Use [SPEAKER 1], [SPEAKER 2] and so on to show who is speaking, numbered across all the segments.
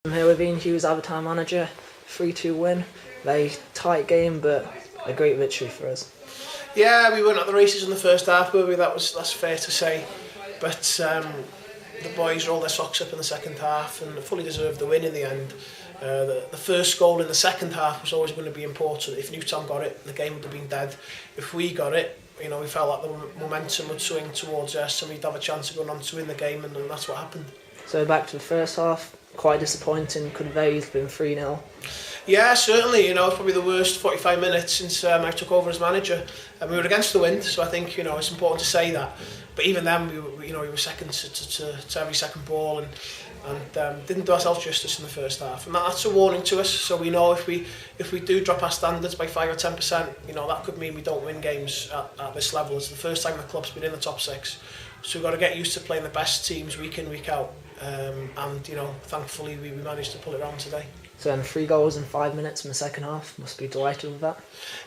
[SPEAKER 1] I'm here with Ian Hughes, Aber Town manager. 3-2 win. Very tight game, but a great victory for us.
[SPEAKER 2] Yeah, we weren't at the races in the first half, were we? That's fair to say. But the boys rolled their socks up in the second half and fully deserved the win in the end. The first goal in the second half was always going to be important. If Newtown got it, the game would have been dead. If we got it, we felt like the momentum would swing towards us and we'd have a chance of going on to win the game, and that's what happened.
[SPEAKER 1] So back to the first half, quite disappointing. Could have very easily been 3-0.
[SPEAKER 2] Yeah, certainly. It's probably the worst 45 minutes since I took over as manager. And we were against the wind, so I think it's important to say that. But even then, we were second to every second ball and didn't do ourselves justice in the first half. And that's a warning to us. So we know if we do drop our standards by 5 or 10%, that could mean we don't win games at this level. It's the first time the club's been in the top 6. So we've got to get used to playing the best teams week in, week out. And thankfully we managed to pull it around today.
[SPEAKER 1] So then 3 goals in 5 minutes in the second half. Must be delighted with that.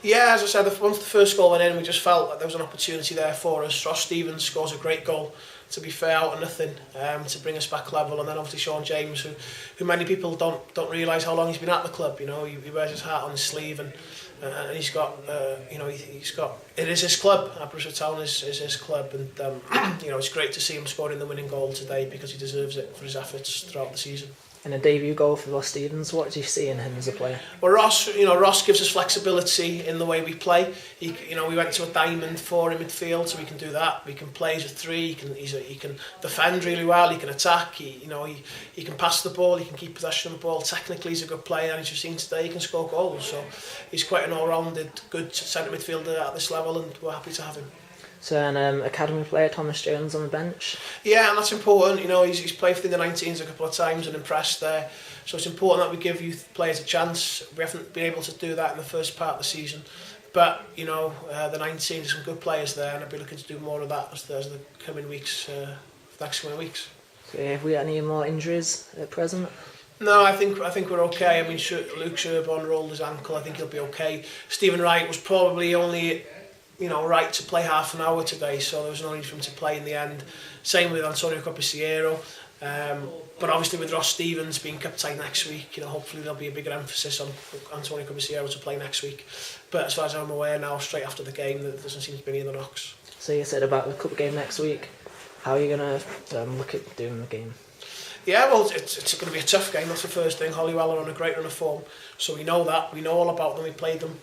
[SPEAKER 2] Yeah, as I said, once the first goal went in, we just felt that there was an opportunity there for us. Ross Stevens scores a great goal, to be fair, out of nothing, to bring us back level. And then obviously Sion James, who many people don't realise how long he's been at the club. He wears his heart on his sleeve, and he's got, it is his club. Aberystwyth Town is his club, and it's great to see him scoring the winning goal today because he deserves it for his efforts throughout the season.
[SPEAKER 1] In a debut goal for Ross Stevens, what do you see in him as a player?
[SPEAKER 2] Well, Ross gives us flexibility in the way we play. We went to a diamond 4 in midfield, so we can do that. We can play as a 3. He can defend really well. He can attack. He can pass the ball. He can keep possession of the ball. Technically, he's a good player, and as you've seen today, he can score goals. So he's quite an all-rounded, good centre midfielder at this level, and we're happy to have him.
[SPEAKER 1] So an academy player, Thomas Jones, on the bench.
[SPEAKER 2] Yeah, and that's important. He's played for the 19s a couple of times and impressed there. So it's important that we give youth players a chance. We haven't been able to do that in the first part of the season. But, the 19s, there's some good players there, and I'll be looking to do more of that as the coming weeks, next coming weeks.
[SPEAKER 1] So have we got any more injuries at present?
[SPEAKER 2] No, I think we're okay. Luke Sherbon rolled his ankle. I think he'll be okay. Stephen Wright was probably only right to play half an hour today, so there was no need for him to play in the end. Same with Antonio Copiciero. But obviously with Ross Stevens being kept tight next week, hopefully there'll be a bigger emphasis on Antonio Copiciero to play next week. But as far as I'm aware now, straight after the game, there doesn't seem to be any in the knocks.
[SPEAKER 1] So you said about the cup game next week. How are you going to look at doing the game?
[SPEAKER 2] Yeah, well, it's going to be a tough game, that's the first thing. Hollywell are on a great run of form, so we know that. We know all about them. We played them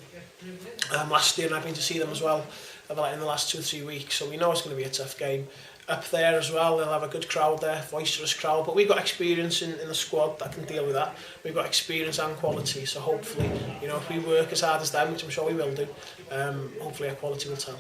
[SPEAKER 2] last year, and I've been to see them as well in the last 2 or 3 weeks, so we know it's going to be a tough game. Up there as well, they'll have a good crowd there, boisterous crowd, but we've got experience in the squad that can deal with that. We've got experience and quality, so hopefully, if we work as hard as them, which I'm sure we will do, hopefully our quality will tell.